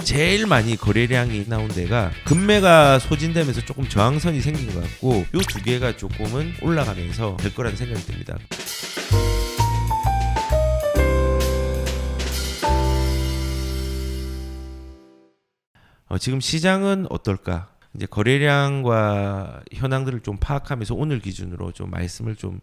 제일 많이 거래량이 나온 데가 금매가 소진되면서 조금 저항선이 생긴 것 같고 요 두 개가 조금은 올라가면서 될 거라는 생각이 듭니다. 지금 시장은 어떨까? 이제 거래량과 현황들을 좀 파악하면서 오늘 기준으로 좀 말씀을 좀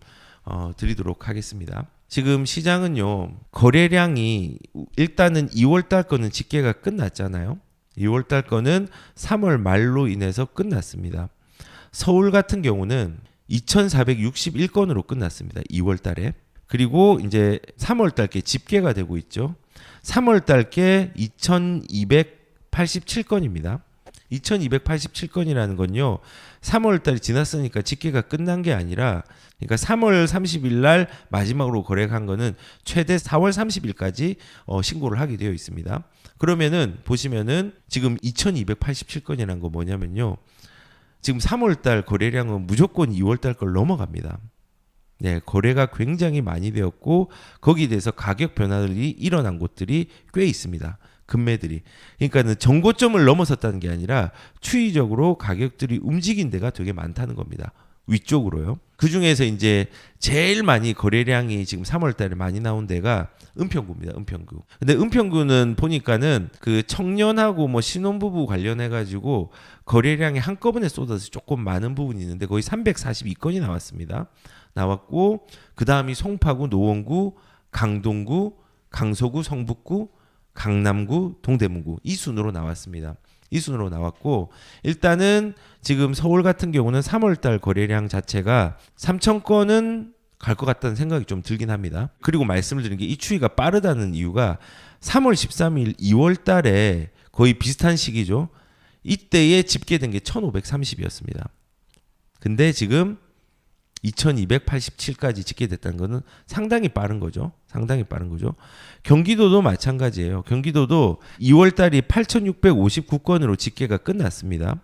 드리도록 하겠습니다. 지금 시장은요, 거래량이 일단은 2월달 거는 집계가 끝났잖아요. 2월달 거는 3월 말로 인해서 끝났습니다. 서울 같은 경우는 2,461건으로 끝났습니다. 2월달에. 그리고 이제 3월달 게 집계가 되고 있죠. 3월달 게 2,287건입니다. 2,287건이라는 건요. 3월 달이 지났으니까 집계가 끝난 게 아니라 그러니까 3월 30일 날 마지막으로 거래한 거는 최대 4월 30일까지 신고를 하게 되어 있습니다. 그러면은 보시면은 지금 2,287건이라는 거 뭐냐면요. 지금 3월 달 거래량은 무조건 2월 달 걸 넘어갑니다. 네, 거래가 굉장히 많이 되었고 거기에 대해서 가격 변화들이 일어난 곳들이 꽤 있습니다. 금매들이. 그러니까는 정고점을 넘어섰다는 게 아니라 추이적으로 가격들이 움직인 데가 되게 많다는 겁니다. 위쪽으로요. 그 중에서 이제 제일 많이 거래량이 지금 3월 달에 많이 나온 데가 은평구입니다. 은평구. 근데 은평구는 보니까는 그 청년하고 뭐 신혼부부 관련해 가지고 거래량이 한꺼번에 쏟아서 조금 많은 부분이 있는데 거의 342건이 나왔습니다. 나왔고 그다음이 송파구, 노원구, 강동구, 강서구, 성북구, 강남구, 동대문구 이 순으로 나왔습니다. 이 순으로 나왔고 일단은 지금 서울 같은 경우는 3월달 거래량 자체가 3,000건은 갈 것 같다는 생각이 좀 들긴 합니다. 그리고 말씀을 드린 게 이 추이가 빠르다는 이유가 3월 13일 2월달에 거의 비슷한 시기죠. 이때에 집계된 게 1,530이었습니다. 근데 지금 2,287까지 집계됐다는 것은 상당히 빠른 거죠. 상당히 빠른 거죠. 경기도도 마찬가지예요. 경기도도 2월 달이 8,659건으로 집계가 끝났습니다.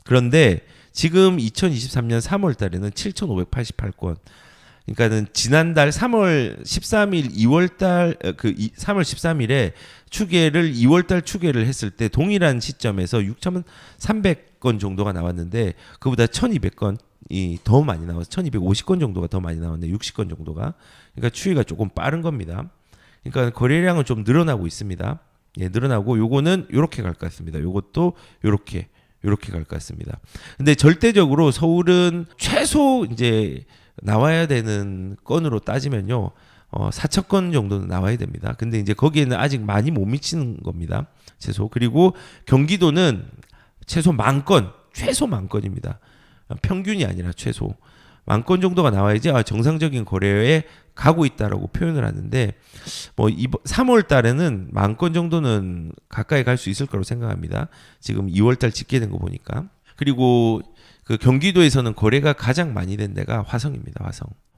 그런데 지금 2023년 3월 달에는 7,588건. 그러니까는 지난달 3월 13일 2월 달 3월 13일에 추계를 2월 달 추계를 했을 때 동일한 시점에서 6,300건 정도가 나왔는데 그보다 1,200건 이 더 많이 나와서 1,250건 정도가 더 많이 나왔는데 60건 정도가 그러니까 추이가 조금 빠른 겁니다. 그러니까 거래량은 좀 늘어나고 있습니다. 예, 늘어나고 요거는 요렇게 갈 것 같습니다. 요것도 요렇게 갈 것 같습니다. 근데 절대적으로 서울은 최소 이제 나와야 되는 건으로 따지면요. 4,000건 정도는 나와야 됩니다. 근데 이제 거기에는 아직 많이 못 미치는 겁니다. 최소. 그리고 경기도는 최소 10,000건, 최소 10,000건입니다. 평균이 아니라 최소 10,000건 정도가 나와야지 정상적인 거래에 가고 있다라고 표현을 하는데 뭐 3월 달에는 10,000건 정도는 가까이 갈 수 있을 거라고 생각합니다. 지금 2월 달 집계된 거 보니까. 그리고 그 경기도에서는 거래가 가장 많이 된 데가 화성입니다.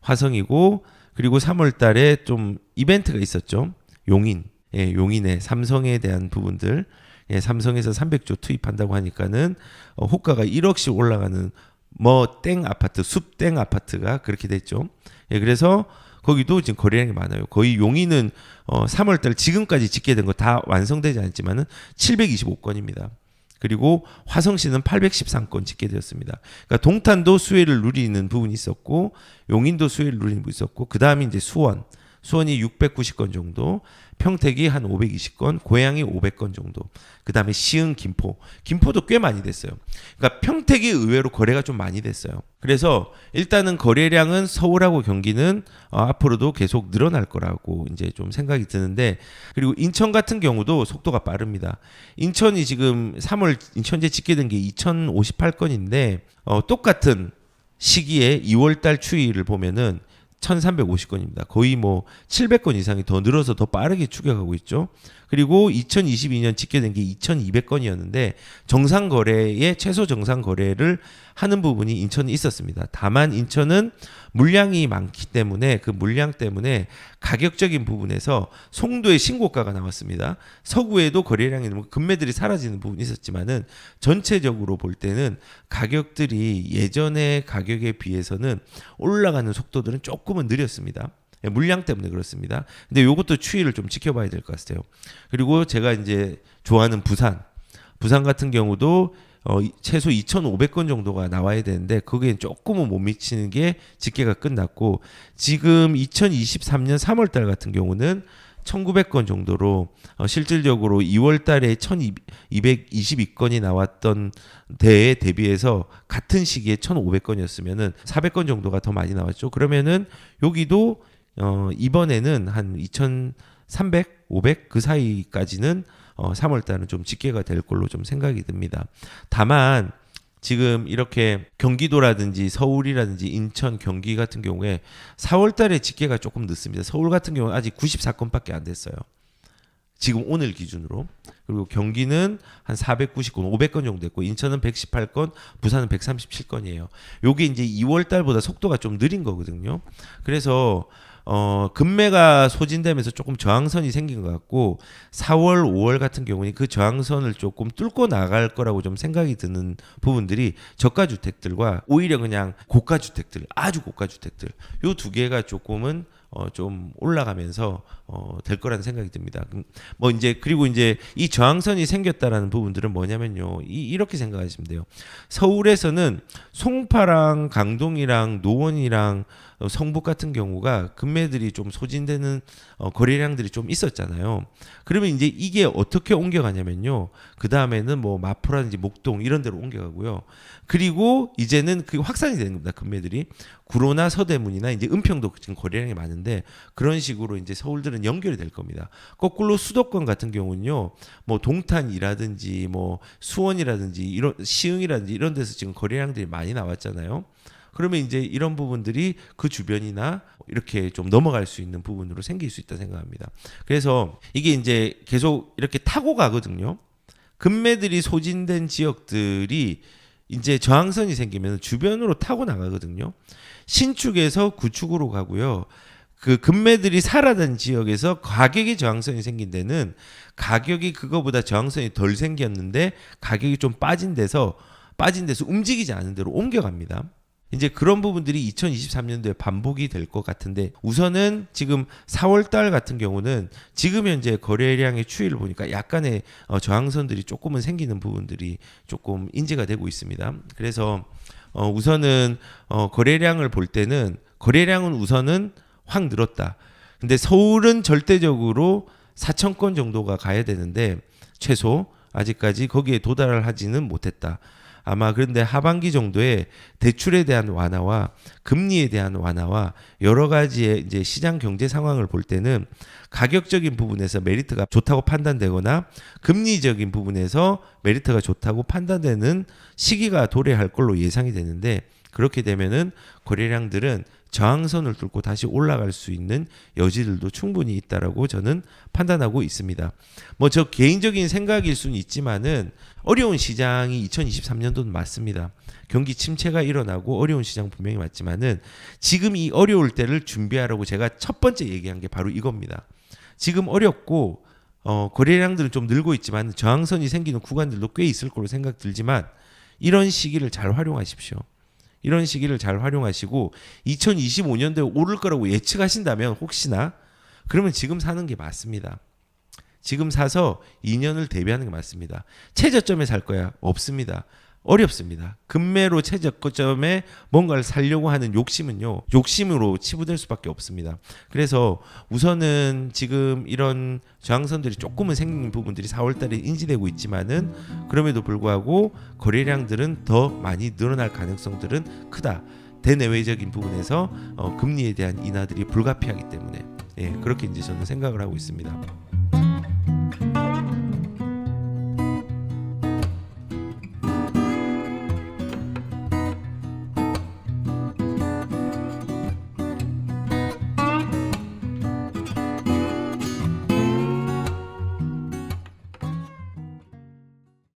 화성이고 그리고 3월 달에 좀 이벤트가 있었죠. 용인. 예, 용인의 삼성에 대한 부분들. 예, 삼성에서 300조 투입한다고 하니까는 호가가 1억씩 올라가는 뭐 땡 아파트, 숲땡 아파트가 그렇게 됐죠. 예, 그래서 거기도 지금 거래량이 많아요. 거의 용인은 3월달 지금까지 집계된 거 다 완성되지 않았지만은 725건입니다. 그리고 화성시는 813건 집계되었습니다. 그러니까 동탄도 수혜를 누리는 부분이 있었고 용인도 수혜를 누리는 부분이 있었고 그 다음에 이제 수원이 690건 정도, 평택이 한 520건, 고양이 500건 정도. 그 다음에 시흥, 김포도 꽤 많이 됐어요. 그러니까 평택이 의외로 거래가 좀 많이 됐어요. 그래서 일단은 거래량은 서울하고 경기는 앞으로도 계속 늘어날 거라고 이제 좀 생각이 드는데 그리고 인천 같은 경우도 속도가 빠릅니다. 인천이 지금 3월 인천제 집계된 게 2,058건인데 똑같은 시기에 2월달 추이를 보면은 1,350건입니다. 거의 뭐 700건 이상이 더 늘어서 더 빠르게 추격하고 있죠. 그리고 2022년 집계된 게 2,200건이었는데 정상 거래에 최소 정상 거래를 하는 부분이 인천에 있었습니다. 다만 인천은 물량이 많기 때문에 그 물량 때문에 가격적인 부분에서 송도의 신고가가 나왔습니다. 서구에도 거래량이 금매들이 사라지는 부분이 있었지만은 전체적으로 볼 때는 가격들이 예전의 가격에 비해서는 올라가는 속도들은 조금은 느렸습니다. 물량 때문에 그렇습니다. 근데 요것도 추이를 좀 지켜봐야 될 것 같아요. 그리고 제가 이제 좋아하는 부산 같은 경우도 최소 2,500건 정도가 나와야 되는데 거기엔 조금은 못 미치는 게 집계가 끝났고, 지금 2023년 3월 달 같은 경우는 1,900건 정도로 실질적으로 2월 달에 1,222건이 나왔던 대에 대비해서 같은 시기에 1,500건이었으면은 400건 정도가 더 많이 나왔죠. 그러면은 여기도 이번에는 한 2,300, 500 그 사이까지는 3월 달은 좀 집계가 될 걸로 좀 생각이 듭니다. 다만 지금 이렇게 경기도라든지 서울이라든지 인천, 경기 같은 경우에 4월 달에 집계가 조금 늦습니다. 서울 같은 경우는 아직 94건밖에 안 됐어요. 지금 오늘 기준으로. 그리고 경기는 한 490건, 500건 정도 됐고, 인천은 118건, 부산은 137건이에요. 요게 이제 2월 달보다 속도가 좀 느린 거거든요. 그래서 금매가 소진되면서 조금 저항선이 생긴 것 같고, 4월, 5월 같은 경우는 그 저항선을 조금 뚫고 나갈 거라고 좀 생각이 드는 부분들이 저가 주택들과 오히려 그냥 고가 주택들, 아주 고가 주택들, 요 두 개가 조금은 좀 올라가면서 될 거라는 생각이 듭니다. 뭐 이제 그리고 이제 이 저항선이 생겼다라는 부분들은 뭐냐면요, 이렇게 생각하시면 돼요. 서울에서는 송파랑 강동이랑 노원이랑 성북 같은 경우가 금매들이 좀 소진되는 거래량들이 좀 있었잖아요. 그러면 이제 이게 어떻게 옮겨가냐면요, 그 다음에는 뭐 마포라든지 목동 이런 데로 옮겨가고요. 그리고 이제는 그 확산이 되는 겁니다. 금매들이 구로나 서대문이나 이제 은평도 지금 거래량이 많은데, 그런 식으로 이제 서울들은 연결이 될 겁니다. 거꾸로 수도권 같은 경우는요, 뭐 동탄이라든지 뭐 수원이라든지 이런 시흥이라든지 이런 데서 지금 거래량들이 많이 나왔잖아요. 그러면 이제 이런 부분들이 그 주변이나 이렇게 좀 넘어갈 수 있는 부분으로 생길 수 있다 생각합니다. 그래서 이게 이제 계속 이렇게 타고 가거든요. 금매들이 소진된 지역들이 이제 저항선이 생기면 주변으로 타고 나가거든요. 신축에서 구축으로 가고요. 그 금매들이 살아난 지역에서 가격이 저항선이 생긴 데는 가격이 그거보다 저항선이 덜 생겼는데 가격이 좀 빠진 데서 움직이지 않은 데로 옮겨갑니다. 이제 그런 부분들이 2023년도에 반복이 될 것 같은데, 우선은 지금 4월 달 같은 경우는 지금 현재 거래량의 추이를 보니까 약간의 저항선들이 조금은 생기는 부분들이 조금 인지가 되고 있습니다. 그래서 우선은 거래량을 볼 때는 거래량은 우선은 확 늘었다. 근데 서울은 절대적으로 4,000건 정도가 가야 되는데 최소 아직까지 거기에 도달하지는 못했다. 아마 그런데 하반기 정도에 대출에 대한 완화와 금리에 대한 완화와 여러 가지의 이제 시장 경제 상황을 볼 때는 가격적인 부분에서 메리트가 좋다고 판단되거나 금리적인 부분에서 메리트가 좋다고 판단되는 시기가 도래할 걸로 예상이 되는데, 그렇게 되면은 거래량들은 저항선을 뚫고 다시 올라갈 수 있는 여지들도 충분히 있다라고 저는 판단하고 있습니다. 뭐 저 개인적인 생각일 수는 있지만은 어려운 시장이 2023년도는 맞습니다. 경기 침체가 일어나고 어려운 시장 분명히 맞지만은 지금 이 어려울 때를 준비하라고 제가 첫 번째 얘기한 게 바로 이겁니다. 지금 어렵고 거래량들은 좀 늘고 있지만 저항선이 생기는 구간들도 꽤 있을 거로 생각 들지만, 이런 시기를 잘 활용하십시오. 이런 시기를 잘 활용하시고 2025년도에 오를 거라고 예측하신다면 혹시나, 그러면 지금 사는 게 맞습니다. 지금 사서 2년을 대비하는 게 맞습니다. 최저점에 살 거야? 없습니다. 어렵습니다. 금매로 최저점에 뭔가를 살려고 하는 욕심은요, 욕심으로 치부될 수밖에 없습니다. 그래서 우선은 지금 이런 저항선들이 조금은 생긴 부분들이 4월달에 인지되고 있지만은, 그럼에도 불구하고 거래량들은 더 많이 늘어날 가능성들은 크다. 대내외적인 부분에서 금리에 대한 인하들이 불가피하기 때문에, 그렇게 이제 저는 생각을 하고 있습니다.